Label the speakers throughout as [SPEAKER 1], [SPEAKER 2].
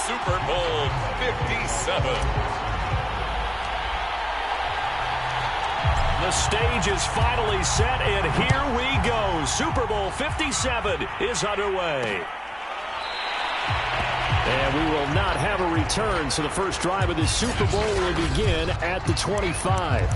[SPEAKER 1] Super Bowl 57.
[SPEAKER 2] The stage is finally set, and here we go. Super Bowl 57 is underway. And we will not have a return, so the first drive of this Super Bowl will begin at the 25.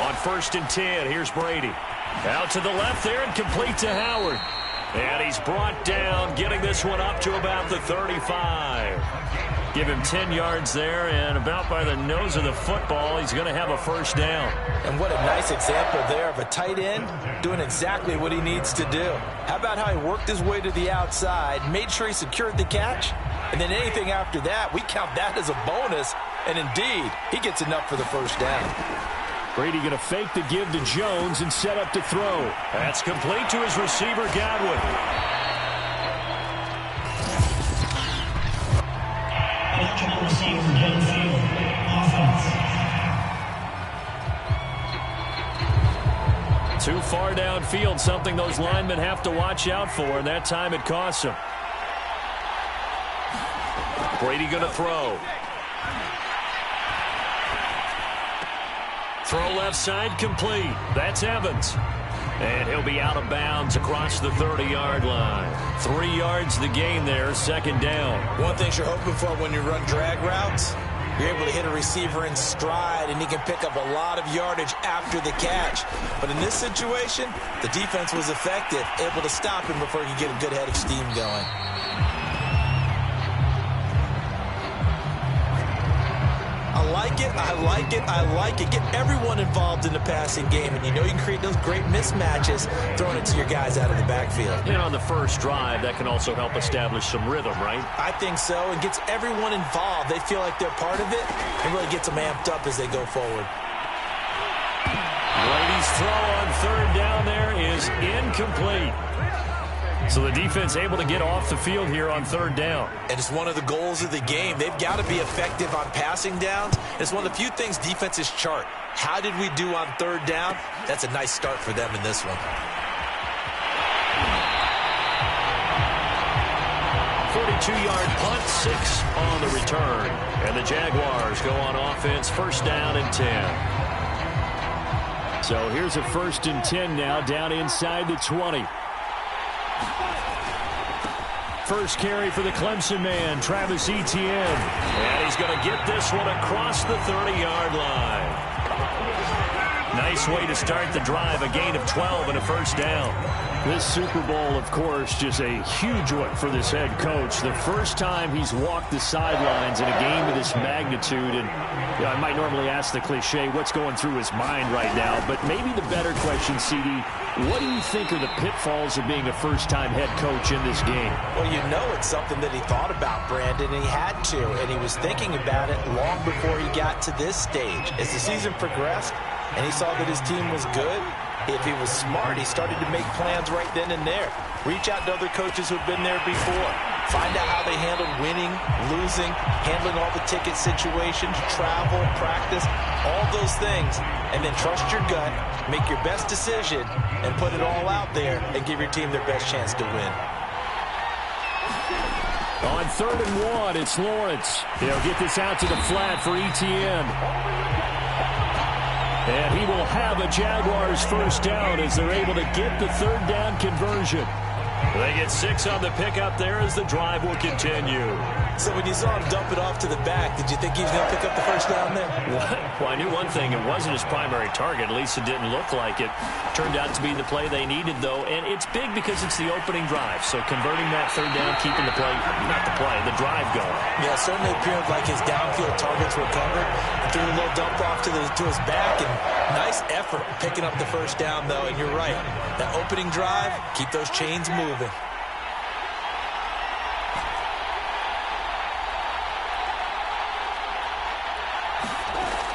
[SPEAKER 2] On 1st and 10, here's Brady. Out to the left there and complete to Howard. And he's brought down, getting this one up to about the 35. Give him 10 yards there, and about by the nose of the football, he's going to have a first down.
[SPEAKER 3] And what a nice example there of a tight end doing exactly what he needs to do. How about how he worked his way to the outside, made sure he secured the catch, and then anything after that, we count that as a bonus, and indeed, he gets enough for the first down.
[SPEAKER 2] Brady going to fake the give to Jones and set up to throw. That's complete to his receiver, Godwin. Too far downfield, something those linemen have to watch out for, and that time it costs them. Brady going to throw. Throw left side complete. That's Evans. And he'll be out of bounds across the 30-yard line. 3 yards the gain there, second down.
[SPEAKER 3] One thing you're hoping for when you run drag routes, you're able to hit a receiver in stride, and he can pick up a lot of yardage after the catch. But in this situation, the defense was effective, able to stop him before he could get a good head of steam going. I like it, I like it, I like it. Get everyone involved in the passing game, and you know you can create those great mismatches throwing it to your guys out of the backfield.
[SPEAKER 2] And on the first drive, that can also help establish some rhythm, right?
[SPEAKER 3] I think so, and gets everyone involved. They feel like they're part of it, and really gets them amped up as they go forward.
[SPEAKER 2] Brady's throw on third down there is incomplete. So the defense able to get off the field here on third down.
[SPEAKER 3] And it's one of the goals of the game. They've got to be effective on passing downs. It's one of the few things defenses chart. How did we do on third down? That's a nice start for them in this one.
[SPEAKER 2] 42-yard punt, 6 on the return. And the Jaguars go on offense, first down and 10. So here's a 1st and 10 now, down inside the 20. First carry for the Clemson man, Travis Etienne. And he's going to get this one across the 30-yard line. Nice way to start the drive, a gain of 12 and a first down. This Super Bowl, of course, just a huge one for this head coach. The first time he's walked the sidelines in a game of this magnitude. And you know, I might normally ask the cliche, what's going through his mind right now? But maybe the better question, CD, what do you think are the pitfalls of being a first-time head coach in this game?
[SPEAKER 3] Well, you know it's something that he thought about, Brandon, and he had to. And he was thinking about it long before he got to this stage. As the season progressed and he saw that his team was good, if he was smart, he started to make plans right then and there. Reach out to other coaches who've been there before. Find out how they handled winning, losing, handling all the ticket situations, travel, practice, all those things. And then trust your gut, make your best decision, and put it all out there and give your team their best chance to win.
[SPEAKER 2] On 3rd and 1, it's Lawrence. He'll get this out to the flat for Etienne. And he will have a Jaguars first down as they're able to get the third down conversion. They get 6 on the pickup there as the drive will continue.
[SPEAKER 3] So when you saw him dump it off to the back, did you think he was going to pick up the first down there?
[SPEAKER 2] Well, I knew one thing. It wasn't his primary target. At least it didn't look like it. Turned out to be the play they needed, though. And it's big because it's the opening drive. So converting that third down, keeping the play, not the play, the drive going.
[SPEAKER 3] Yeah, certainly appeared like his downfield targets were covered. And threw a little dump off to his back. And nice effort picking up the first down, though. And you're right. That opening drive, keep those chains moving.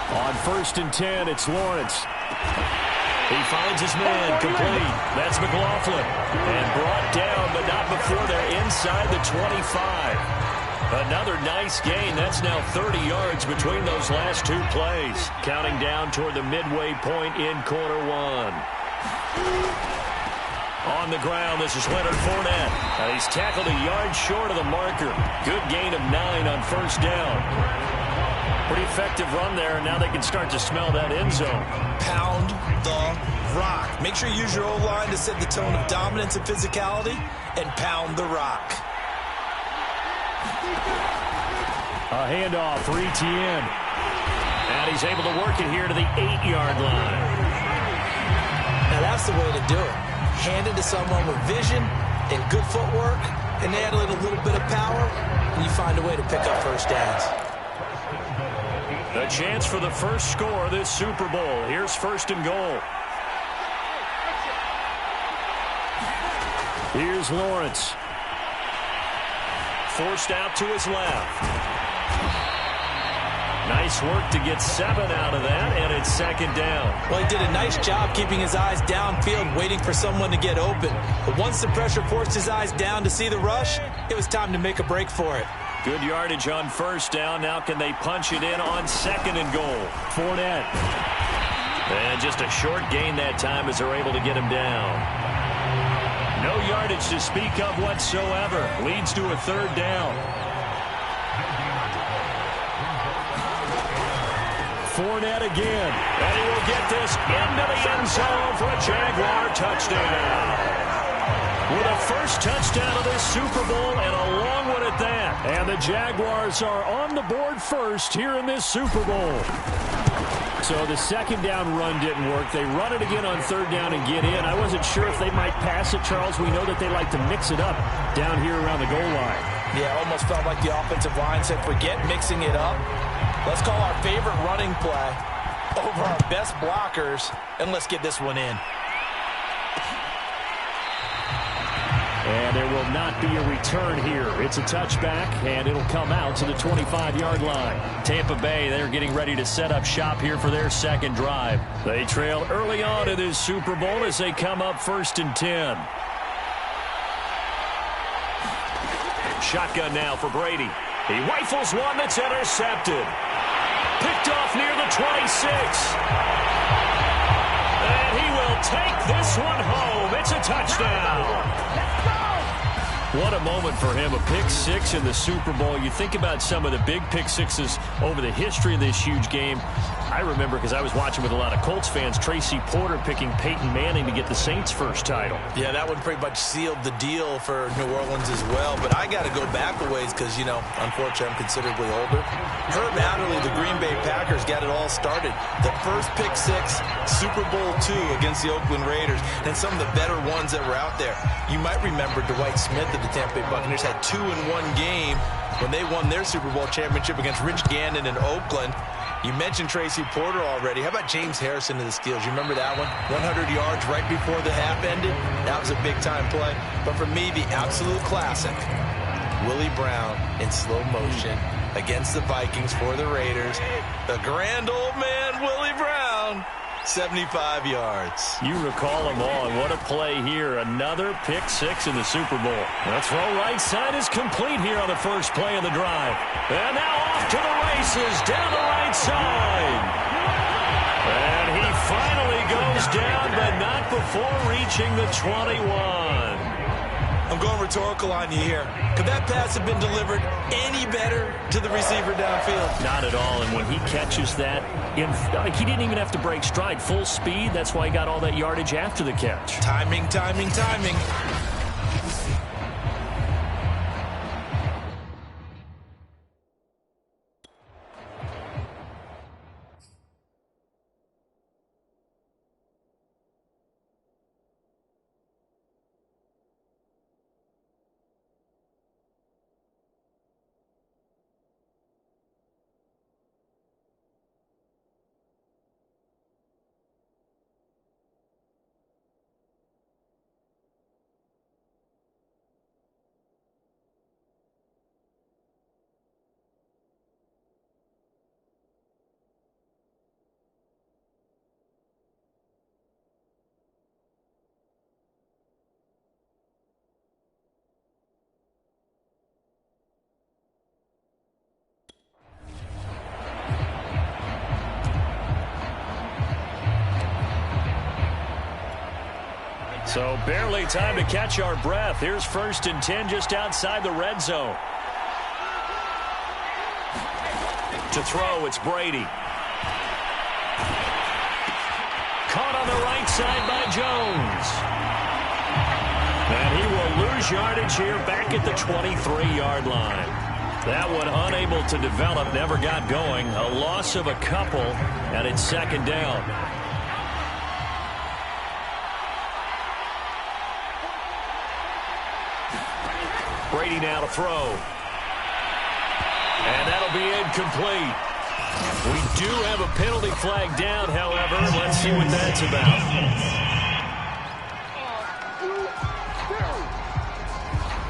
[SPEAKER 2] On 1st and 10, it's Lawrence. He finds his man complete. That's McLaughlin. And brought down, but not before they're inside the 25. Another nice gain. That's now 30 yards between those last two plays. Counting down toward the midway point in quarter one. On the ground, this is Leonard Fournette. And he's tackled a yard short of the marker. Good gain of 9 on first down. Pretty effective run there, and now they can start to smell that end zone.
[SPEAKER 3] Pound the rock. Make sure you use your O-line to set the tone of dominance and physicality, and pound the rock.
[SPEAKER 2] A handoff for Etienne. And he's able to work it here to the 8-yard line.
[SPEAKER 3] Now that's the way to do it. Hand it to someone with vision and good footwork, and add a little bit of power, and you find a way to pick up first downs.
[SPEAKER 2] A chance for the first score of this Super Bowl. Here's first and goal. Here's Lawrence. Forced out to his left. Nice work to get 7 out of that, and it's second down.
[SPEAKER 3] Well, he did a nice job keeping his eyes downfield, waiting for someone to get open. But once the pressure forced his eyes down to see the rush, it was time to make a break for it.
[SPEAKER 2] Good yardage on first down. Now can they punch it in on second and goal? Fournette. And just a short gain that time as they're able to get him down. No yardage to speak of whatsoever. Leads to a third down. Fournette again. And he will get this into the end zone for a Jaguar touchdown. With a first touchdown of this Super Bowl, and a long one at that. And the Jaguars are on the board first here in this Super Bowl. So the second down run didn't work. They run it again on third down and get in. I wasn't sure if they might pass it, Charles. We know that they like to mix it up down here around the goal line.
[SPEAKER 3] Yeah, almost felt like the offensive line said, forget mixing it up. Let's call our favorite running play over our best blockers, and let's get this one in.
[SPEAKER 2] And there will not be a return here. It's a touchback, and it'll come out to the 25-yard line. Tampa Bay, they're getting ready to set up shop here for their second drive. They trail early on in this Super Bowl as they come up 1st and 10. Shotgun now for Brady. He rifles one that's intercepted. Picked off near the 26. And he will take this one home. It's a touchdown. What a moment for him, a pick six in the Super Bowl. You think about some of the big pick sixes over the history of this huge game. I remember, because I was watching with a lot of Colts fans, Tracy Porter picking Peyton Manning to get the Saints' first title.
[SPEAKER 3] Yeah, that one pretty much sealed the deal for New Orleans as well. But I got to go back a ways because, you know, unfortunately I'm considerably older. Herb Adderley, the Green Bay Packers, got it all started. The first pick six, Super Bowl II against the Oakland Raiders, and some of the better ones that were out there. You might remember Dwight Smith of the Tampa Bay Buccaneers had 2 in one game when they won their Super Bowl championship against Rich Gannon in Oakland. You mentioned Tracy Porter already. How about James Harrison of the Steelers? You remember that one? 100 yards right before the half ended? That was a big-time play. But for me, the absolute classic, Willie Brown in slow motion against the Vikings for the Raiders. The grand old man, Willie Brown, 75 yards.
[SPEAKER 2] You recall them all, and what a play here. Another pick six in the Super Bowl. The throw right side is complete here on the first play of the drive. And now off to the races down the right side. And he finally goes down, but not before reaching the 21.
[SPEAKER 3] I'm going rhetorical on you here. Could that pass have been delivered any better to the receiver downfield?
[SPEAKER 2] Not at all, and when he catches that, he didn't even have to break stride. Full speed, that's why he got all that yardage after the catch.
[SPEAKER 3] Timing, timing, timing.
[SPEAKER 2] So barely time to catch our breath. Here's 1st and 10 just outside the red zone. To throw, it's Brady. Caught on the right side by Jones. And he will lose yardage here back at the 23-yard line. That one unable to develop, never got going. A loss of a couple, and it's 2nd down. Brady now to throw. And that'll be incomplete. We do have a penalty flag down, however. Let's see what that's about.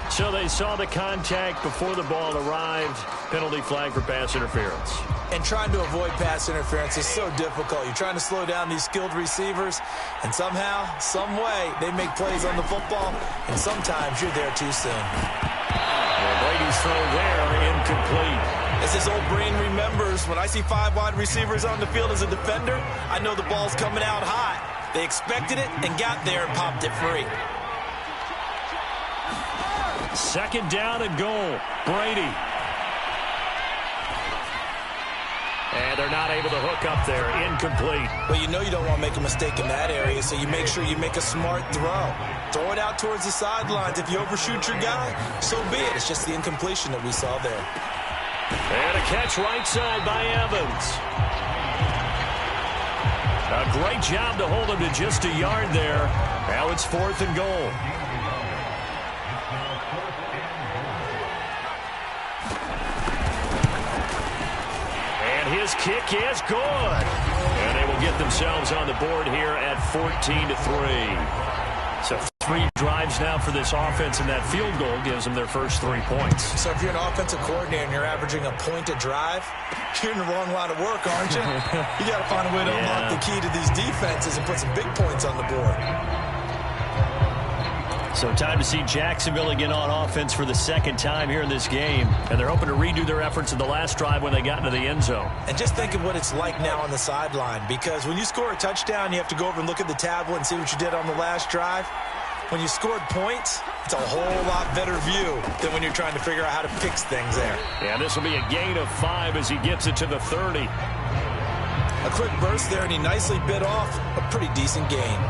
[SPEAKER 2] So they saw the contact before the ball arrived. Penalty flag for pass interference.
[SPEAKER 3] And trying to avoid pass interference is so difficult. You're trying to slow down these skilled receivers, and somehow, some way, they make plays on the football, and sometimes you're there too soon.
[SPEAKER 2] Brady's throw there, incomplete.
[SPEAKER 3] As his old brain remembers, when I see 5 wide receivers on the field as a defender, I know the ball's coming out hot. They expected it and got there and popped it free.
[SPEAKER 2] 2nd down and goal. Brady. And they're not able to hook up there. Incomplete.
[SPEAKER 3] Well, you know you don't want to make a mistake in that area, so you make sure you make a smart throw. Throw it out towards the sidelines. If you overshoot your guy, so be it. It's just the incompletion that we saw there.
[SPEAKER 2] And a catch right side by Evans. A great job to hold him to just a yard there. Now it's 4th and goal. His kick is good. And they will get themselves on the board here at 14-3. So 3 drives now for this offense, and that field goal gives them their first 3 points.
[SPEAKER 3] So if you're an offensive coordinator and you're averaging a point a drive, you're in the wrong line of work, aren't you? You got to find a way to unlock the key to these defenses and put some big points on the board.
[SPEAKER 2] So time to see Jacksonville again on offense for the 2nd time here in this game. And they're hoping to redo their efforts in the last drive when they got into the end zone.
[SPEAKER 3] And just think of what it's like now on the sideline. Because when you score a touchdown, you have to go over and look at the tablet and see what you did on the last drive. When you scored points, it's a whole lot better view than when you're trying to figure out how to fix things there.
[SPEAKER 2] Yeah, this will be a gain of 5 as he gets it to the 30.
[SPEAKER 3] A quick burst there, and he nicely bit off a pretty decent gain.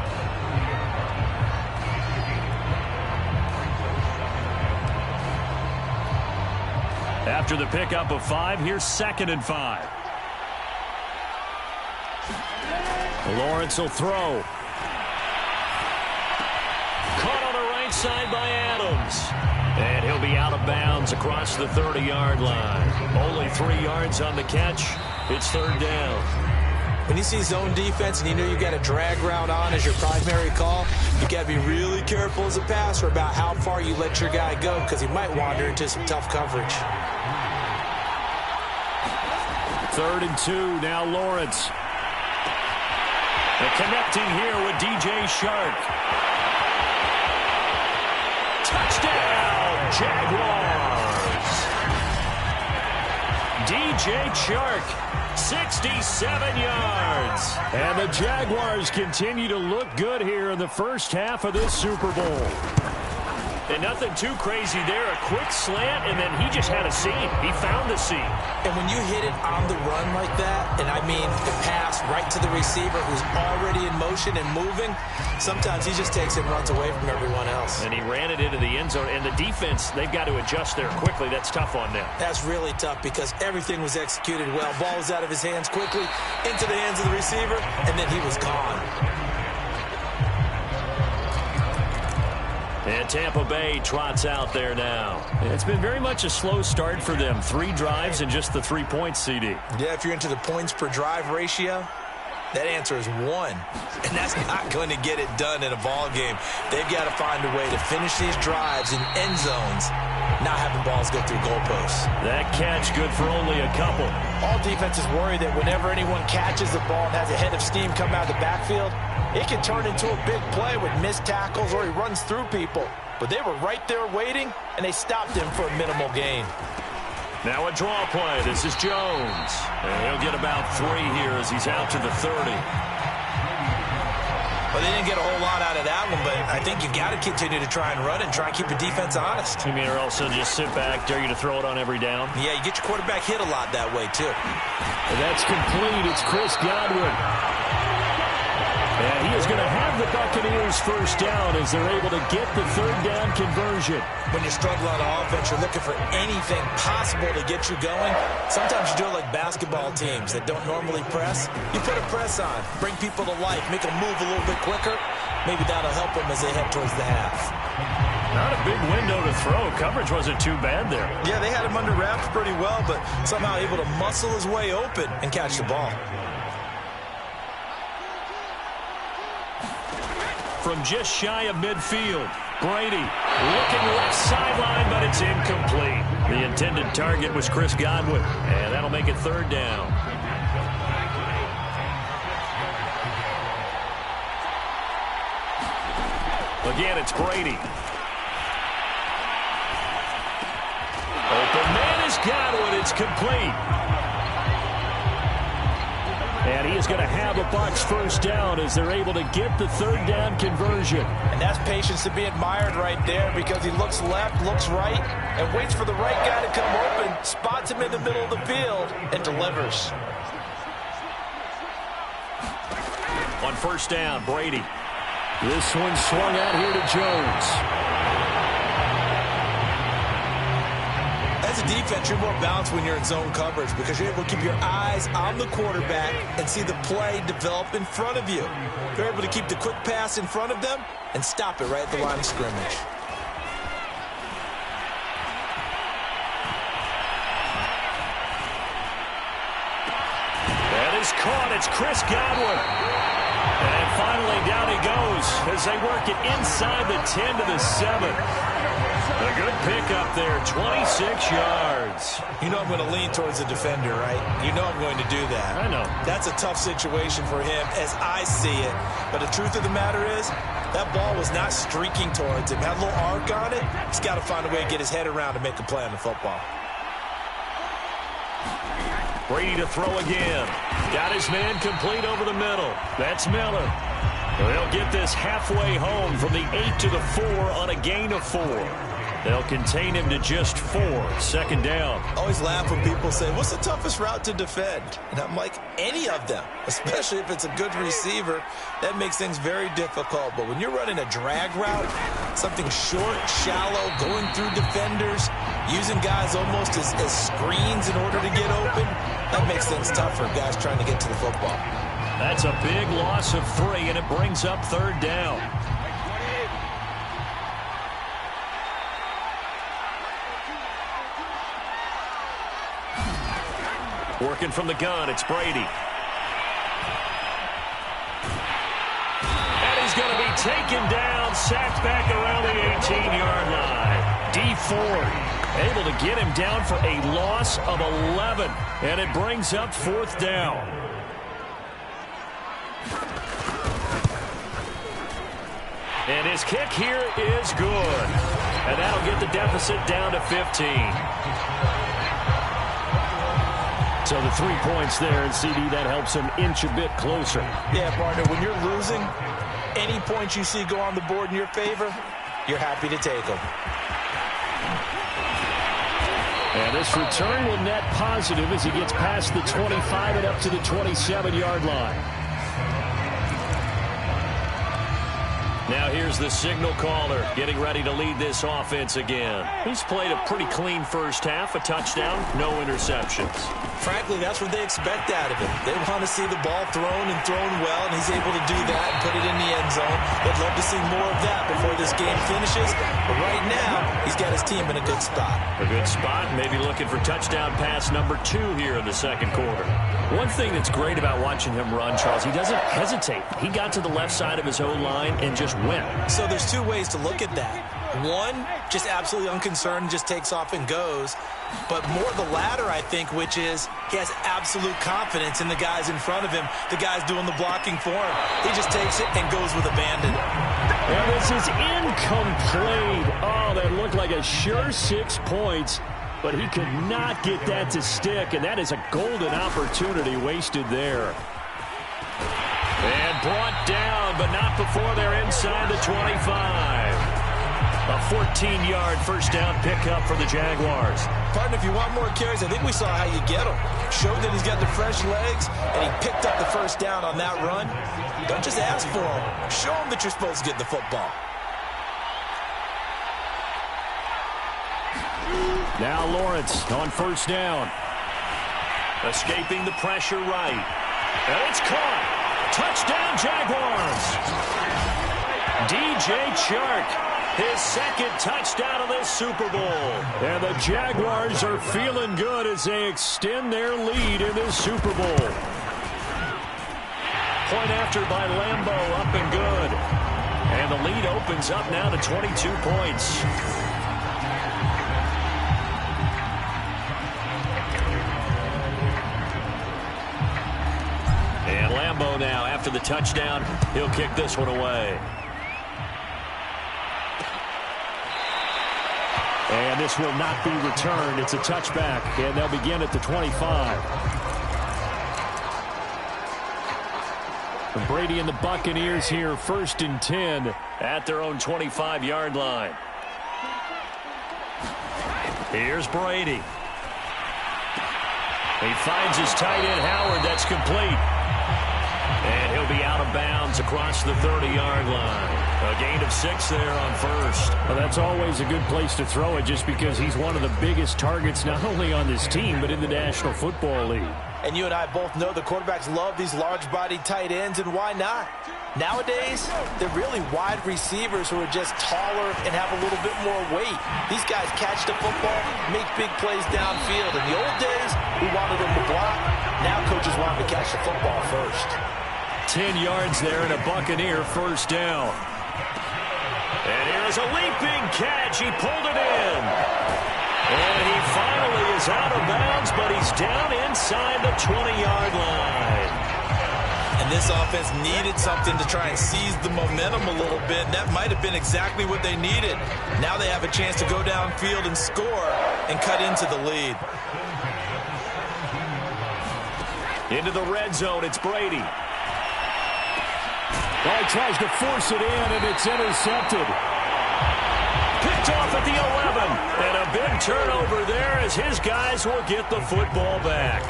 [SPEAKER 2] After the pickup of 5, here's 2nd and 5. Lawrence will throw. Caught on the right side by Adams. And he'll be out of bounds across the 30-yard line. Only 3 yards on the catch. It's 3rd down.
[SPEAKER 3] When you see zone defense and you know you got a drag route on as your primary call, you got to be really careful as a passer about how far you let your guy go, because he might wander into some tough coverage.
[SPEAKER 2] 3rd and 2, now Lawrence. And connecting here with DJ Shark. Touchdown, Jaguars! DJ Shark, 67 yards. And the Jaguars continue to look good here in the first half of this Super Bowl. And nothing too crazy there. A quick slant, and then he just had a seam. He found the seam.
[SPEAKER 3] And when you hit it on the run like that, and I mean the pass right to the receiver who's already in motion and moving, sometimes he just takes it and runs away from everyone else.
[SPEAKER 2] And he ran it into the end zone. And the defense, they've got to adjust there quickly. That's tough on them.
[SPEAKER 3] That's really tough because everything was executed well. Ball was out of his hands quickly, into the hands of the receiver, and then he was gone.
[SPEAKER 2] And Tampa Bay trots out there now. It's been very much a slow start for them. 3 drives and just the 3 points, CD.
[SPEAKER 3] Yeah, if you're into the points per drive ratio, that answer is 1. And that's not going to get it done in a ball game. They've got to find a way to finish these drives in end zones, not having balls go through goalposts.
[SPEAKER 2] That catch good for only a couple.
[SPEAKER 3] All defenses worry that whenever anyone catches the ball and has a head of steam come out of the backfield, it can turn into a big play with missed tackles or he runs through people. But they were right there waiting, and they stopped him for a minimal gain.
[SPEAKER 2] Now a draw play. This is Jones. And he'll get about 3 here as he's out to the 30.
[SPEAKER 3] Well, they didn't get a whole lot out of that one, but I think you got to continue to try and run and try and keep the defense honest.
[SPEAKER 2] You mean, or also just sit back, dare you to throw it on every down?
[SPEAKER 3] Yeah, you get your quarterback hit a lot that way, too.
[SPEAKER 2] And that's complete. It's Chris Godwin. And he is going to have the Buccaneers first down as they're able to get the third down conversion.
[SPEAKER 3] When you're struggling on offense, you're looking for anything possible to get you going. Sometimes you do it like basketball teams that don't normally press. You put a press on, bring people to life, make them move a little bit quicker. Maybe that'll help them as they head towards the half.
[SPEAKER 2] Not a big window to throw. Coverage wasn't too bad there.
[SPEAKER 3] Yeah, they had him under wraps pretty well, but somehow able to muscle his way open and catch the ball.
[SPEAKER 2] From just shy of midfield, Brady looking left sideline, but it's incomplete. The intended target was Chris Godwin, and that'll make it third down. Again, it's Brady. Open man is Godwin. It's complete. And he is going to have a Bucs first down as they're able to get the third down conversion.
[SPEAKER 3] And that's patience to be admired right there because he looks left, looks right, and waits for the right guy to come open, spots him in the middle of the field, and delivers.
[SPEAKER 2] On first down, Brady. This one swung out here to Jones.
[SPEAKER 3] As a defense, you're more balanced when you're in zone coverage because you're able to keep your eyes on the quarterback and see the play develop in front of you. You're able to keep the quick pass in front of them and stop it right at the line of scrimmage.
[SPEAKER 2] That is caught. It's Chris Godwin. And finally down he goes as they work it inside the 10 to the 7. A good pickup there, 26 yards.
[SPEAKER 3] You know I'm going to lean towards the defender, right? You know I'm going to do that.
[SPEAKER 2] I know.
[SPEAKER 3] That's a tough situation for him as I see it. But the truth of the matter is, that ball was not streaking towards him. Had a little arc on it. He's got to find a way to get his head around to make a play on the football.
[SPEAKER 2] Brady to throw again. Got his man complete over the middle. That's Miller. They'll get this halfway home from the 8 to the 4 on a gain of 4. They'll contain him to just 4. Second down.
[SPEAKER 3] I always laugh when people say, what's the toughest route to defend? And I'm like, any of them, especially if it's a good receiver. That makes things very difficult. But when you're running a drag route, something short, shallow, going through defenders, using guys almost as screens in order to get open, that makes things tough for guys trying to get to the football.
[SPEAKER 2] That's a big loss of 3, and it brings up third down. Working from the gun, it's Brady. And he's going to be taken down, sacked back around the 18-yard line. D Ford able to get him down for a loss of 11, and it brings up fourth down. And his kick here is good. And that'll get the deficit down to 15. So the 3 points there, and CD, that helps him inch a bit closer.
[SPEAKER 3] Yeah, partner, when you're losing, any points you see go on the board in your favor, you're happy to take them.
[SPEAKER 2] And this return will net positive as he gets past the 25 and up to the 27-yard line. Now here's the signal caller getting ready to lead this offense again. He's played a pretty clean first half, a touchdown, no interceptions.
[SPEAKER 3] Frankly, that's what they expect out of him. They want to see the ball thrown and thrown well, and he's able to do that and put it in the end zone. They'd love to see more of that before this game finishes. But right now, he's got his team in a good spot.
[SPEAKER 2] A good spot, maybe looking for touchdown pass number 2 here in the second quarter. One thing that's great about watching him run, Charles, he doesn't hesitate. He got to the left side of his O-line and just went.
[SPEAKER 3] So there's 2 ways to look at that. One, just absolutely unconcerned, just takes off and goes. But more the latter, I think, which is he has absolute confidence in the guys in front of him, the guys doing the blocking for him. He just takes it and goes with abandon.
[SPEAKER 2] And this is incomplete. Oh, that looked like a sure 6 points, but he could not get that to stick, and that is a golden opportunity wasted there. And brought down, but not before they're inside the 25. A 14-yard first down pickup for the Jaguars.
[SPEAKER 3] Partner, if you want more carries, I think we saw how you get them. Showed that he's got the fresh legs, and he picked up the first down on that run. Don't just ask for him. Show him that you're supposed to get the football.
[SPEAKER 2] Now Lawrence on first down. Escaping the pressure right. And it's caught. Touchdown, Jaguars. DJ Chark, his second touchdown of this Super Bowl. And the Jaguars are feeling good as they extend their lead in this Super Bowl. Point after by Lambo, up and good. And the lead opens up now to 22 points. And Lambo now, after the touchdown, he'll kick this one away. And this will not be returned. It's a touchback, and they'll begin at the 25. Brady and the Buccaneers here, 1st and 10 at their own 25-yard line. Here's Brady. He finds his tight end, Howard. That's complete. And he'll be out of bounds across the 30-yard line. A gain of 6 there on first. Well, that's always a good place to throw it just because he's one of the biggest targets not only on this team but in the National Football League.
[SPEAKER 3] And you and I both know the quarterbacks love these large-bodied tight ends, and why not? Nowadays, they're really wide receivers who are just taller and have a little bit more weight. These guys catch the football, make big plays downfield. In the old days, we wanted them to block. Now coaches want them to catch the football first.
[SPEAKER 2] 10 yards there and a Buccaneer first down. And here is a leaping catch. He pulled it in. And he finally is out of bounds, but he's down inside the 20-yard line.
[SPEAKER 3] And this offense needed something to try and seize the momentum a little bit. And that might have been exactly what they needed. Now they have a chance to go downfield and score and cut into the lead.
[SPEAKER 2] Into the red zone, it's Brady. Oh, he tries to force it in, and it's intercepted. Picked off at the 11. And a big turnover there as his guys will get the football back.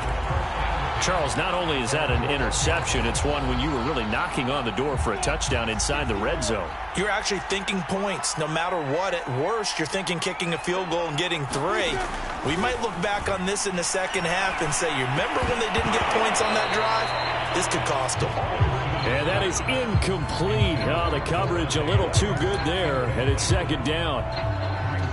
[SPEAKER 2] Charles, not only is that an interception, it's one when you were really knocking on the door for a touchdown inside the red zone.
[SPEAKER 3] You're actually thinking points. No matter what, at worst, you're thinking kicking a field goal and getting 3. We might look back on this in the second half and say, you remember when they didn't get points on that drive? This could cost them.
[SPEAKER 2] And that is incomplete. Oh, the coverage a little too good there, and it's second down.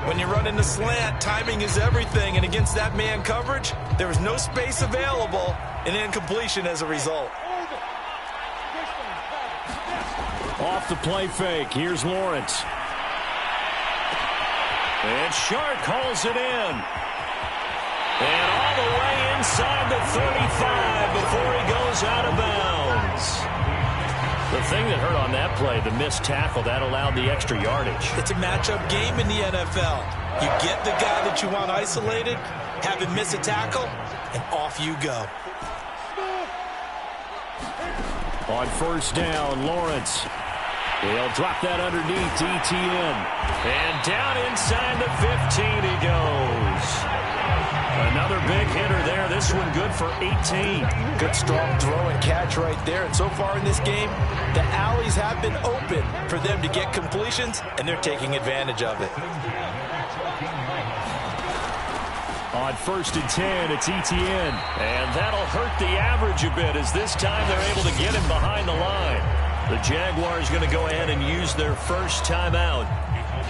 [SPEAKER 3] When you run in the slant, timing is everything, and against that man coverage, there was no space available, and incompletion as a result.
[SPEAKER 2] Off the play fake, here's Lawrence. And Shark calls it in. And all the way inside the 35 before he goes out of bounds. The thing that hurt on that play, the missed tackle, that allowed the extra yardage.
[SPEAKER 3] It's a matchup game in the NFL. You get the guy that you want isolated, have him miss a tackle, and off you go.
[SPEAKER 2] On first down, Lawrence. He'll drop that underneath to ETN. And down inside the 15 he goes. Another big hitter there. This one good for 18.
[SPEAKER 3] Good strong throw and catch right there. And so far in this game, the alleys have been open for them to get completions, and they're taking advantage of it.
[SPEAKER 2] On first and 10, it's ETN. And that'll hurt the average a bit as this time they're able to get him behind the line. The Jaguars going to go ahead and use their first timeout,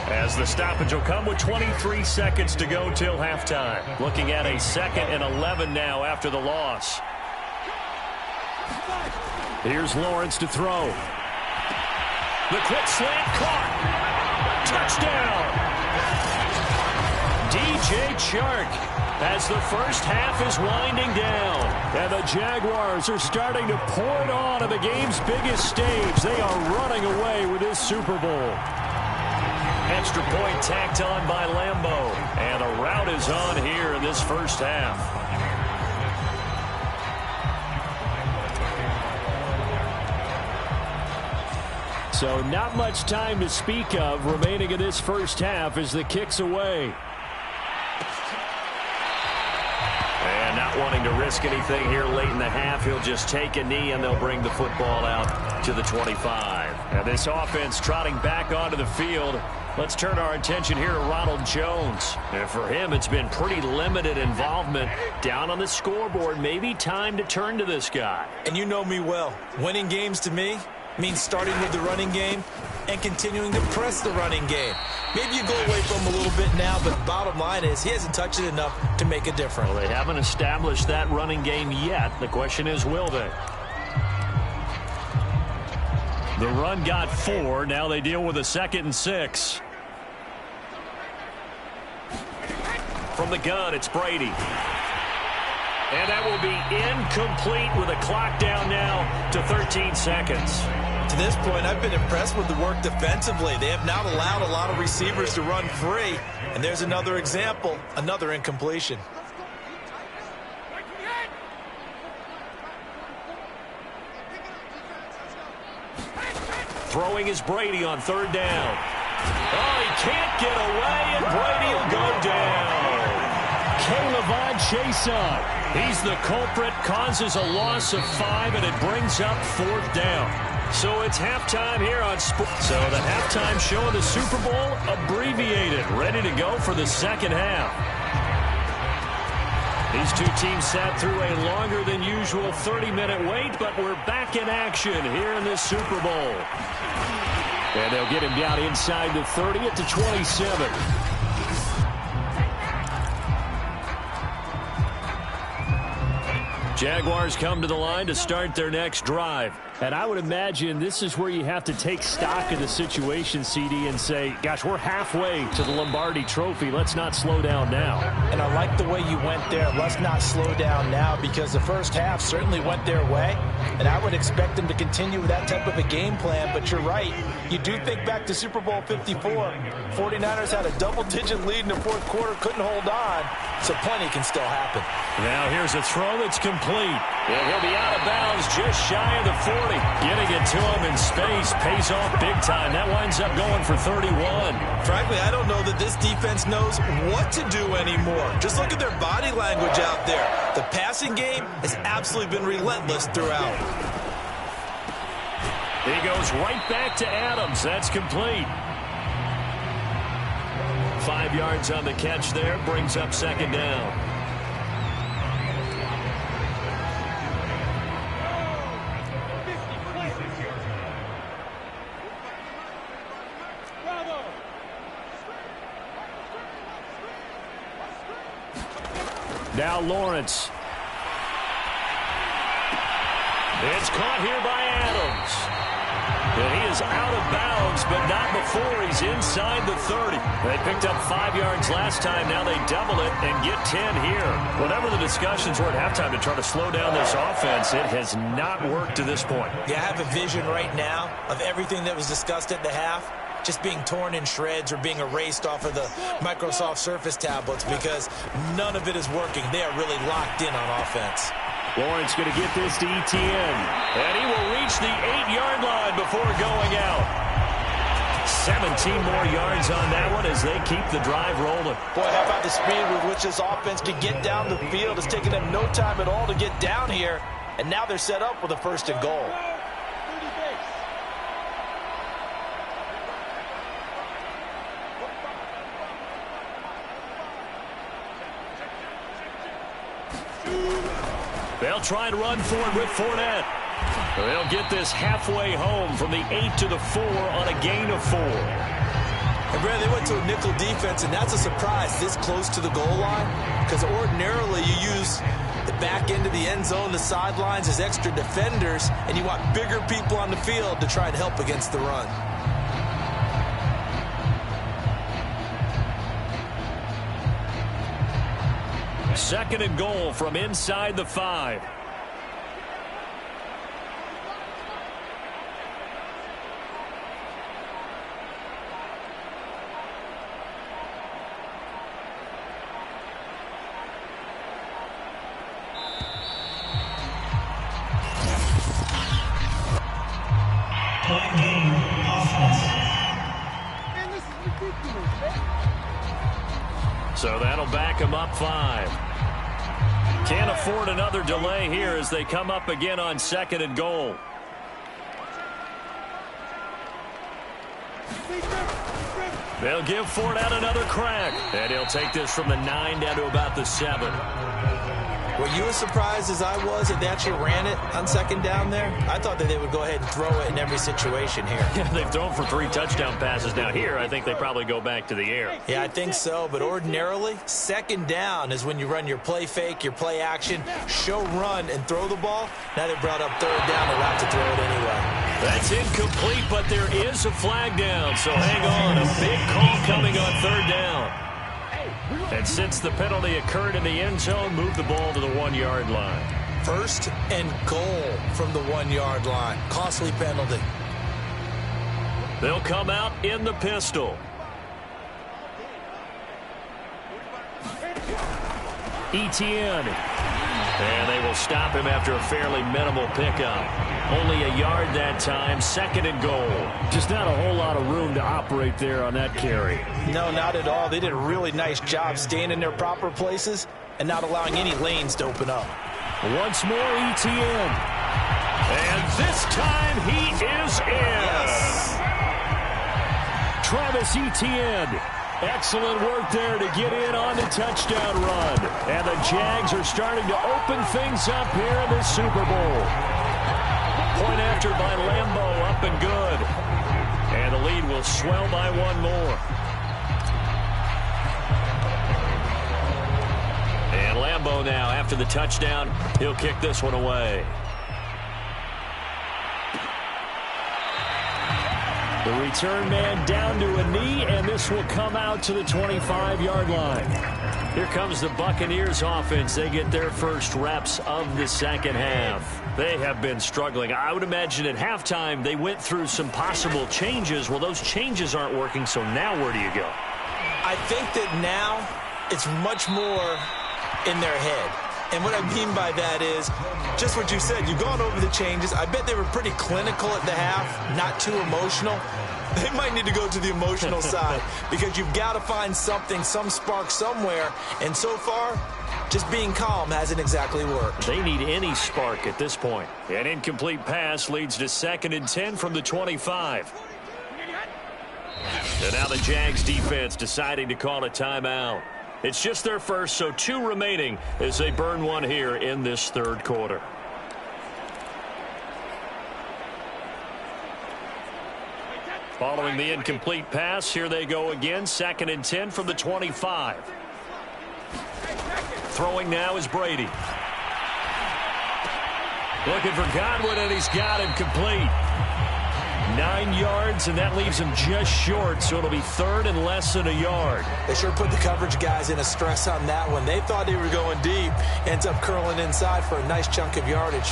[SPEAKER 2] as the stoppage will come with 23 seconds to go till halftime. Looking at a 2nd and 11 now after the loss. Here's Lawrence to throw. The quick slant caught. Touchdown. DJ Chark as the first half is winding down. And the Jaguars are starting to pour it on at the game's biggest stage. They are running away with this Super Bowl. Extra point tacked on by Lambo. And a rout is on here in this first half. So not much time to speak of remaining in this first half as the kick's away. And not wanting to risk anything here late in the half, he'll just take a knee and they'll bring the football out to the 25. And this offense trotting back onto the field. Let's turn our attention here to Ronald Jones. And for him, it's been pretty limited involvement down on the scoreboard. Maybe time to turn to this guy.
[SPEAKER 3] And you know me well. Winning games to me means starting with the running game and continuing to press the running game. Maybe you go away from him a little bit now, but bottom line is he hasn't touched it enough to make a difference.
[SPEAKER 2] Well, they haven't established that running game yet. The question is, will they? The run got 4. Now they deal with a 2nd and 6. From the gun, it's Brady. And that will be incomplete with a clock down now to 13 seconds.
[SPEAKER 3] To this point, I've been impressed with the work defensively. They have not allowed a lot of receivers to run free. And there's another example, another incompletion.
[SPEAKER 2] Throwing is Brady on 3rd down. Oh, he can't get away, and Brady will go down. Caleb Chason. He's the culprit, causes a loss of 5, and it brings up 4th down. So it's halftime here on Sports. So the halftime show of the Super Bowl abbreviated, ready to go for the second half. These two teams sat through a longer than usual 30-minute wait, but we're back in action here in this Super Bowl. And they'll get him down inside the 30 at the 27. Jaguars come to the line to start their next drive. And I would imagine this is where you have to take stock of the situation, CD, and say, gosh, we're halfway to the Lombardi Trophy. Let's not slow down now.
[SPEAKER 3] And I like the way you went there. Let's not slow down now, because the first half certainly went their way. And I would expect them to continue with that type of a game plan. But you're right. You do think back to Super Bowl 54. 49ers had a double-digit lead in the 4th quarter, couldn't hold on. So plenty can still happen.
[SPEAKER 2] Now here's a throw that's complete. And he'll be out of bounds just shy of the 40. Getting it to him in space pays off big time. That winds up going for 31.
[SPEAKER 3] Frankly, I don't know that this defense knows what to do anymore. Just look at their body language out there. The passing game has absolutely been relentless throughout.
[SPEAKER 2] He goes right back to Adams. That's complete. 5 yards on the catch there. Brings up 2nd down. Now Lawrence. It's caught here by Adams. And he is out of bounds, but not before he's inside the 30. They picked up 5 yards last time. Now they double it and get 10 here. Whatever the discussions were at halftime to try to slow down this offense, it has not worked to this point.
[SPEAKER 3] Yeah, I have a vision right now of everything that was discussed at the half just being torn in shreds or being erased off of the Microsoft Surface tablets, because none of it is working. They are really locked in on offense.
[SPEAKER 2] Lawrence going to get this to Etienne. And he will reach the 8-yard line before going out. 17 more yards on that one as they keep the drive rolling.
[SPEAKER 3] Boy, how about the speed with which this offense can get down the field? It's taken them no time at all to get down here. And now they're set up with a 1st and goal.
[SPEAKER 2] They'll try and run for it with Fournette. They'll get this halfway home from the 8 to the 4 on a gain of 4.
[SPEAKER 3] And Brad, they went to a nickel defense, and that's a surprise this close to the goal line, because ordinarily you use the back end of the end zone, the sidelines as extra defenders, and you want bigger people on the field to try and help against the run.
[SPEAKER 2] Second and goal from inside the 5.
[SPEAKER 4] Point game,
[SPEAKER 2] So that'll back them up 5. Can't afford another delay here as they come up again on 2nd and goal. They'll give Fournette another crack. And he'll take this from the 9 down to about the 7.
[SPEAKER 3] Were you as surprised as I was that they actually ran it on 2nd down there? I thought that they would go ahead and throw it in every situation here.
[SPEAKER 2] Yeah, they've thrown for 3 touchdown passes. Now here, I think they probably go back to the air.
[SPEAKER 3] Yeah, I think so. But ordinarily, 2nd down is when you run your play fake, your play action, show run, and throw the ball. Now they brought up 3rd down and allowed to throw it anyway.
[SPEAKER 2] That's incomplete, but there is a flag down. So hang on. A big call coming on 3rd down. And since the penalty occurred in the end zone, move the ball to the 1-yard line.
[SPEAKER 3] 1st and goal from the 1-yard line. Costly penalty.
[SPEAKER 2] They'll come out in the pistol. Etienne. And they will stop him after a fairly minimal pickup. Only a yard that time, 2nd and goal.
[SPEAKER 4] Just not a whole lot of room to operate there on that carry.
[SPEAKER 3] No, not at all. They did a really nice job staying in their proper places and not allowing any lanes to open up.
[SPEAKER 4] Once more, Etienne.
[SPEAKER 2] And this time he is in.
[SPEAKER 3] Yes.
[SPEAKER 4] Travis Etienne. Excellent work there to get in on the touchdown run. And the Jags are starting to open things up here in the Super Bowl. Point after by Lambeau, up and good. And the lead will swell by 1 more. And Lambeau now, after the touchdown, he'll kick this one away. The return man down to a knee, and this will come out to the 25-yard line. Here comes the Buccaneers offense. They get their first reps of the 2nd half. They have been struggling. I would imagine at halftime they went through some possible changes. Well, those changes aren't working, so now where do you go?
[SPEAKER 3] I think that now it's much more in their head. And what I mean by that is just what you said. You've gone over the changes. I bet they were pretty clinical at the half, not too emotional. They might need to go to the emotional side because you've got to find something, some spark somewhere. And so far, just being calm hasn't exactly worked.
[SPEAKER 2] They need any spark at this point. An incomplete pass leads to 2nd and 10 from the 25. And now the Jags defense deciding to call a timeout. It's just their first, so 2 remaining as they burn one here in this 3rd quarter. Following the incomplete pass, here they go again, 2nd and 10 from the 25. Throwing now is Brady. Looking for Godwin, and he's got him complete. 9 yards, and that leaves him just short, so it'll be 3rd and less than a yard.
[SPEAKER 3] They sure put the coverage guys in a stress on that one. They thought they were going deep. Ends up curling inside for a nice chunk of yardage.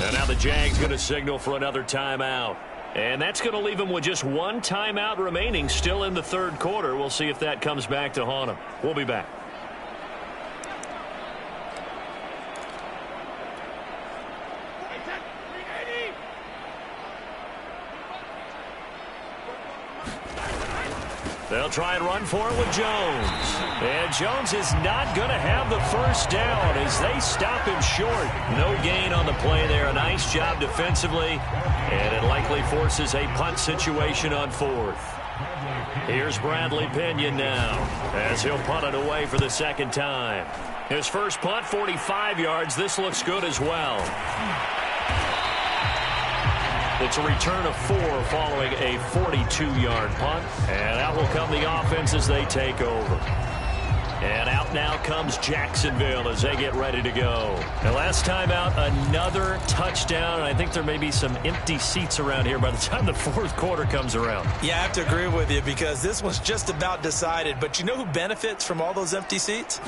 [SPEAKER 2] And now the Jags going to signal for another timeout. And that's going to leave them with just 1 timeout remaining still in the 3rd quarter. We'll see if that comes back to haunt them. We'll be back. They'll try and run for it with Jones. And Jones is not going to have the first down as they stop him short. No gain on the play there. A nice job defensively. And it likely forces a punt situation on 4th. Here's Bradley Pinion now as he'll punt it away for the 2nd time. His first punt, 45 yards. This looks good as well. It's a return of 4 following a 42-yard punt. And out will come the offense as they take over. And out now comes Jacksonville as they get ready to go. And last time out, another touchdown. And I think there may be some empty seats around here by the time the 4th quarter comes around.
[SPEAKER 3] Yeah, I have to agree with you because this one's just about decided. But you know who benefits from all those empty seats?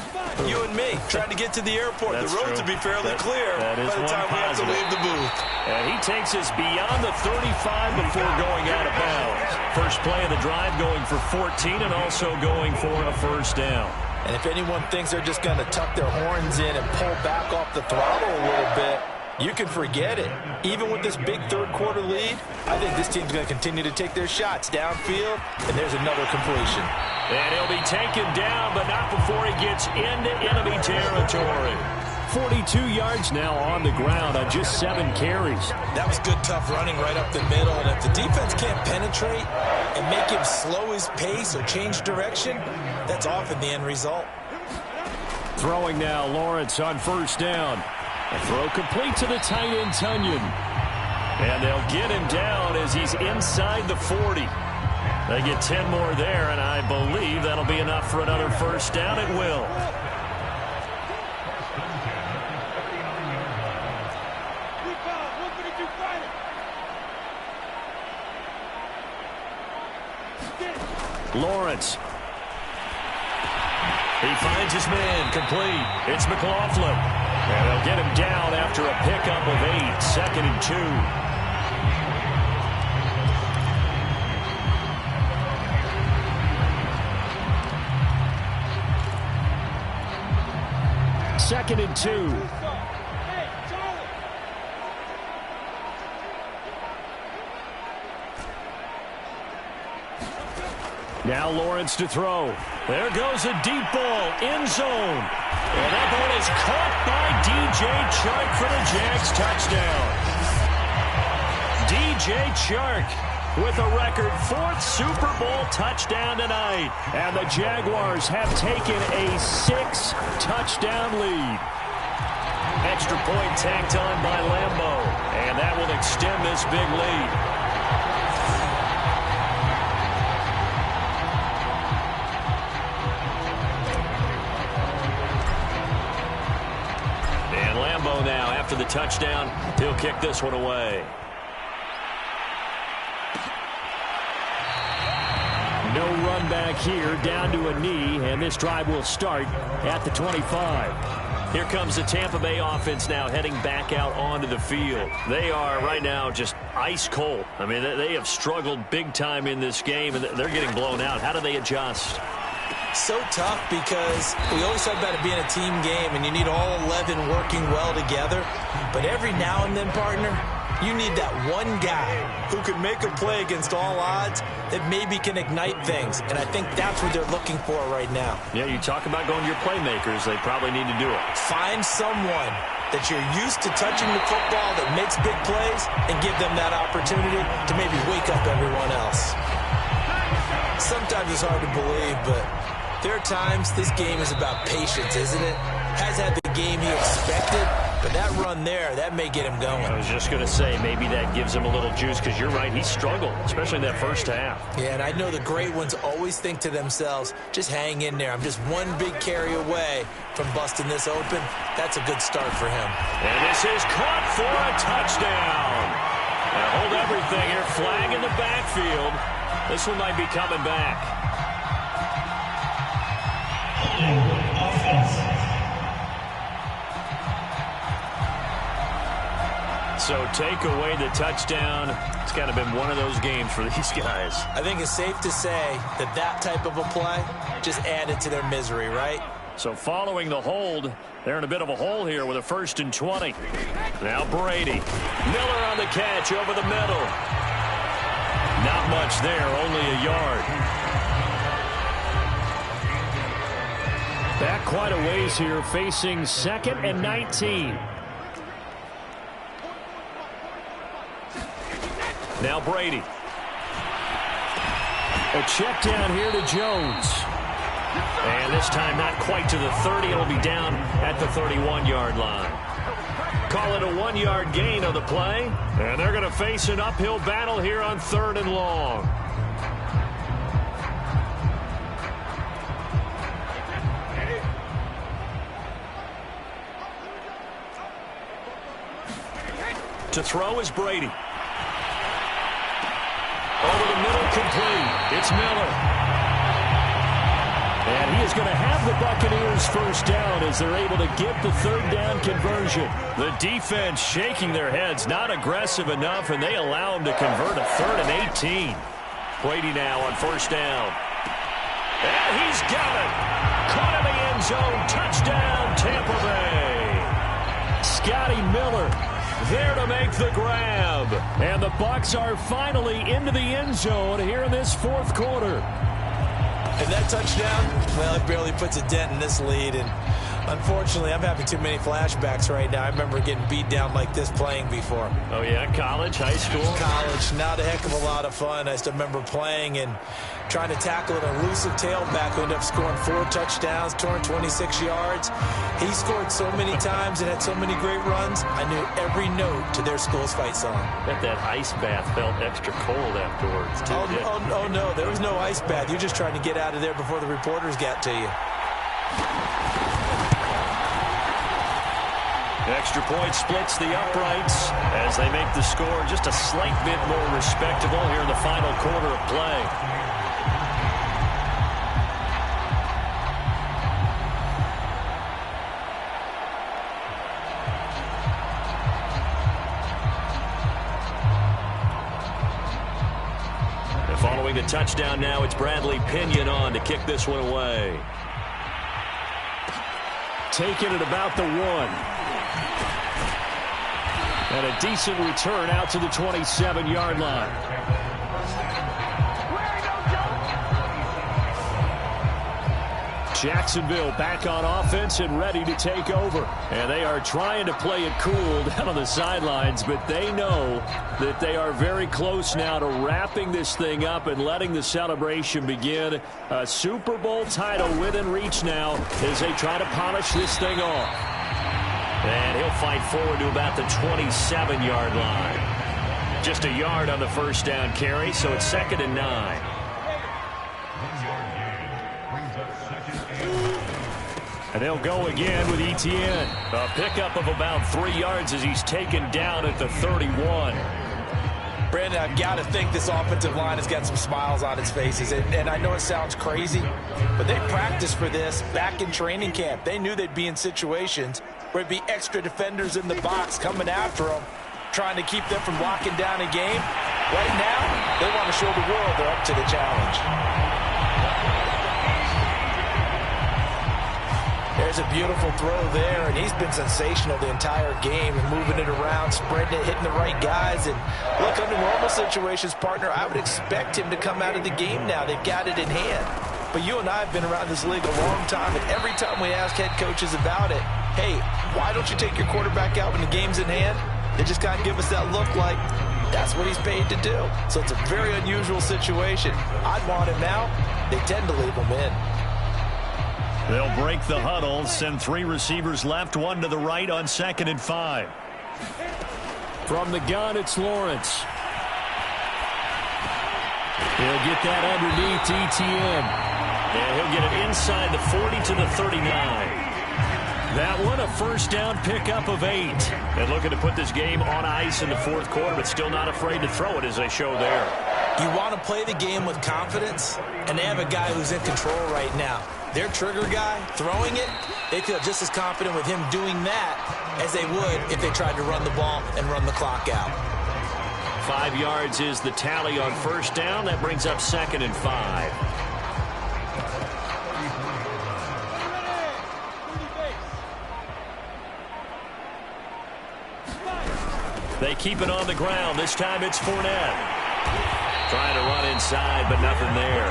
[SPEAKER 3] You and me, trying to get to the airport.
[SPEAKER 2] That's
[SPEAKER 3] the roads
[SPEAKER 2] true.
[SPEAKER 3] will be fairly clear
[SPEAKER 2] by the
[SPEAKER 3] time we have to leave the booth.
[SPEAKER 2] And he takes us beyond the 35 before going out of bounds. First play of the drive going for 14 and also going for a first down.
[SPEAKER 3] And if anyone thinks they're just going to tuck their horns in and pull back off the throttle a little bit, you can forget it. Even with this big third-quarter lead, I think this team's going to continue to take their shots downfield, and there's another completion.
[SPEAKER 2] And he'll be taken down, but not before he gets into enemy territory.
[SPEAKER 4] 42 yards now on the ground on just 7 carries.
[SPEAKER 3] That was good, tough running right up the middle. And if the defense can't penetrate and make him slow his pace or change direction, that's often the end result.
[SPEAKER 4] Throwing now, Lawrence on first down. A throw complete to the tight end, Tunyon.
[SPEAKER 2] And they'll get him down as he's inside the 40. They get 10 more there, and I believe that'll be enough for another first down. It will. Lawrence. He finds his man, complete. It's McLaughlin. And they'll get him down after a pickup of 8, 2nd and 2.
[SPEAKER 4] Second and 2. Now Lawrence to throw. There goes a deep ball, end zone. And that ball is caught by DJ Chark for the Jags touchdown. DJ Chark with a record 4th Super Bowl touchdown tonight. And the Jaguars have taken a 6-touchdown lead. Extra point tacked on by Lambeau. And that will extend this big lead. Now, after the touchdown, he'll kick this one away. No run back here, down to a knee, and this drive will start at the 25.
[SPEAKER 2] Here comes the Tampa Bay offense now heading back out onto the field. They are right now just ice cold. I mean, they have struggled big time in this game, and they're getting blown out. How do they adjust?
[SPEAKER 3] So tough because we always talk about it being a team game and you need all 11 working well together. But every now and then, partner, you need that one guy who can make a play against all odds that maybe can ignite things. And I think that's what they're looking for right now.
[SPEAKER 2] Yeah, you talk about going to your playmakers. They probably need to do it.
[SPEAKER 3] Find someone that you're used to touching the football that makes big plays and give them that opportunity to maybe wake up everyone else. Sometimes it's hard to believe, but there are times this game is about patience, isn't it? Has had the game he expected, but that run there, that may get him going.
[SPEAKER 2] I was just going to say, maybe that gives him a little juice, because you're right, he struggled, especially in that first half.
[SPEAKER 3] Yeah, and I know the great ones always think to themselves, just hang in there. I'm just one big carry away from busting this open. That's a good start for him.
[SPEAKER 2] And this is caught for a touchdown. Now hold everything here, flag in the backfield. This one might be coming back. So take away the touchdown. It's kind of been one of those games for these guys.
[SPEAKER 3] I think it's safe to say that that type of a play just added to their misery, right?
[SPEAKER 2] So following the hold, they're in a bit of a hole here with a 1st and 20. Now Brady. Miller on the catch over the middle. Not much there, only a yard.
[SPEAKER 4] Back quite a ways here, facing 2nd and 19.
[SPEAKER 2] Now Brady.
[SPEAKER 4] A check down here to Jones.
[SPEAKER 2] And this time not quite to the 30. It'll be down at the 31-yard line. Call it a 1-yard gain of the play. And they're going to face an uphill battle here on 3rd and long. To throw is Brady. Over the middle, complete. It's Miller.
[SPEAKER 4] And he is going to have the Buccaneers first down as they're able to get the 3rd down conversion.
[SPEAKER 2] The defense shaking their heads, not aggressive enough, and they allow him to convert a 3rd and 18. Brady now on 1st down. And he's got it. Caught in the end zone. Touchdown, Tampa Bay. Scotty Miller there to make the grab. And the Bucs are finally into the end zone here in this fourth quarter.
[SPEAKER 3] And that touchdown, well, it barely puts a dent in this lead. And unfortunately, I'm having too many flashbacks right now. I remember getting beat down like this playing before.
[SPEAKER 2] Oh, yeah? College, high school?
[SPEAKER 3] College, not a heck of a lot of fun. I still remember playing and trying to tackle an elusive tailback who ended up scoring 4 touchdowns, 226 yards. He scored so many times and had so many great runs, I knew every note to their school's fight song.
[SPEAKER 2] Bet that ice bath felt extra cold afterwards, too.
[SPEAKER 3] Oh, no, there was no ice bath. You're just trying to get out of there before the reporters got to you.
[SPEAKER 2] Extra point splits the uprights as they make the score just a slight bit more respectable here in the final quarter of play. And following a touchdown now, it's Bradley Pinion on to kick this one away. Taking it about the 1. And a decent return out to the 27-yard line. Jacksonville back on offense and ready to take over. And they are trying to play it cool down on the sidelines, but they know that they are very close now to wrapping this thing up and letting the celebration begin. A Super Bowl title within reach now as they try to polish this thing off. And he'll fight forward to about the 27-yard line. Just a yard on the first down carry, so it's 2nd and 9. And they'll go again with Etienne. A pickup of about 3 yards as he's taken down at the 31.
[SPEAKER 3] Brandon, I've got to think this offensive line has got some smiles on its faces. And I know it sounds crazy, but they practiced for this back in training camp. They knew they'd be in situations where it'd be extra defenders in the box coming after them, trying to keep them from locking down a game. Right now, they want to show the world they're up to the challenge. There's a beautiful throw there, and he's been sensational the entire game and moving it around, spreading it, hitting the right guys. And look, under normal situations, partner, I would expect him to come out of the game now. They've got it in hand. But you and I have been around this league a long time, and every time we ask head coaches about it, hey, why don't you take your quarterback out when the game's in hand? They just kind of give us that look like that's what he's paid to do. So it's a very unusual situation. I'd want him out. They tend to leave him in.
[SPEAKER 2] They'll break the huddle, send 3 receivers left, 1 to the right on 2nd and 5.
[SPEAKER 4] From the gun, it's Lawrence. He'll get that underneath to Etienne.
[SPEAKER 2] And he'll get it inside the 40 to the 39.
[SPEAKER 4] That one, a first down pickup of 8.
[SPEAKER 2] And looking to put this game on ice in the fourth quarter, but still not afraid to throw it as they show there.
[SPEAKER 3] You want to play the game with confidence, and they have a guy who's in control right now. Their trigger guy, throwing it, they feel just as confident with him doing that as they would if they tried to run the ball and run the clock out.
[SPEAKER 2] 5 yards is the tally on first down. That brings up 2nd and 5. They keep it on the ground. This time it's Fournette. Trying to run inside, but nothing there.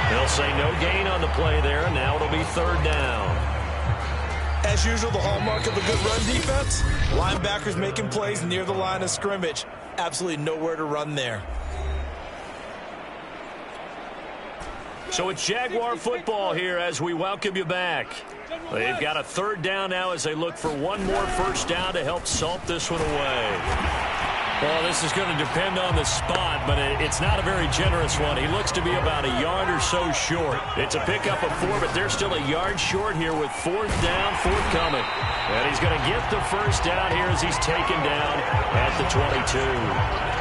[SPEAKER 2] They'll say no gain on the play there. Now it'll be 3rd down.
[SPEAKER 3] As usual, the hallmark of a good run defense, linebackers making plays near the line of scrimmage. Absolutely nowhere to run there.
[SPEAKER 2] So it's Jaguar football here as we welcome you back. They've got a 3rd down now as they look for 1 more first down to help salt this one away.
[SPEAKER 4] Well, this is going to depend on the spot, but it's not a very generous one. He looks to be about a yard or so short.
[SPEAKER 2] It's a pickup of 4, but they're still a yard short here with 4th down, 4th coming. And he's going to get the first down here as he's taken down at the 22.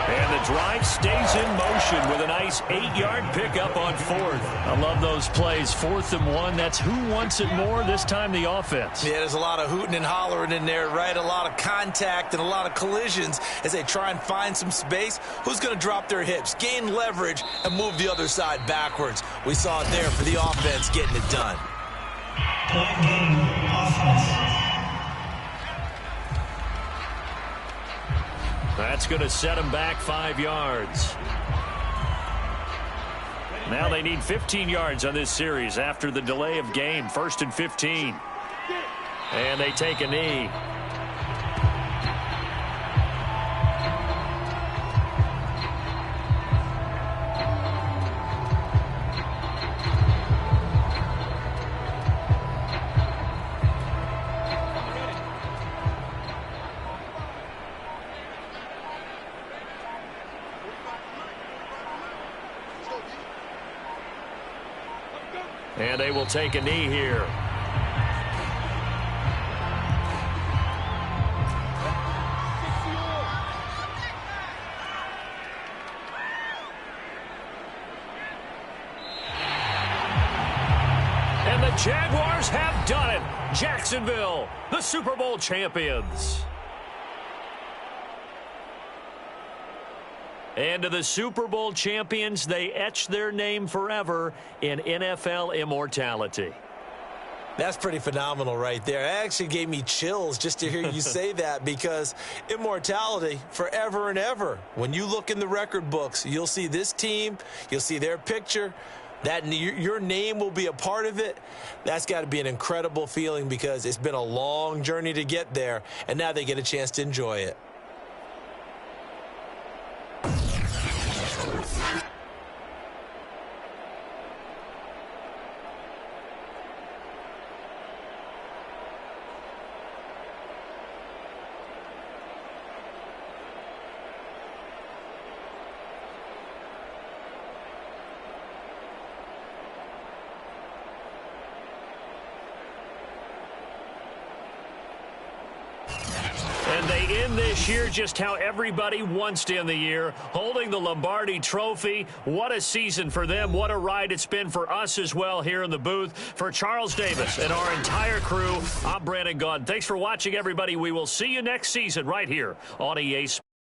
[SPEAKER 2] And the drive stays in motion with a nice 8-yard pickup on 4th.
[SPEAKER 4] I love those plays. 4th and 1. That's who wants it more, this time the offense.
[SPEAKER 3] Yeah, there's a lot of hooting and hollering in there, right? A lot of contact and a lot of collisions as they try and find some space. Who's going to drop their hips, gain leverage, and move the other side backwards? We saw it there for the offense getting it done.
[SPEAKER 4] That's going to set him back 5 yards. Now they need 15 yards on this series after the delay of game. 1st and 15. And they take a knee. And they will take a knee here. And the Jaguars have done it. Jacksonville, the Super Bowl champions. And to the Super Bowl champions, they etch their name forever in NFL immortality.
[SPEAKER 3] That's pretty phenomenal right there. It actually gave me chills just to hear you say that, because immortality forever and ever. When you look in the record books, you'll see this team, you'll see their picture, that your name will be a part of it. That's got to be an incredible feeling, because it's been a long journey to get there, and now they get a chance to enjoy it.
[SPEAKER 4] And they end this year just how everybody wants to end the year, holding the Lombardi Trophy. What a season for them. What a ride it's been for us as well here in the booth. For Charles Davis and our entire crew, I'm Brandon Gaudin. Thanks for watching, everybody. We will see you next season right here on EA Sports.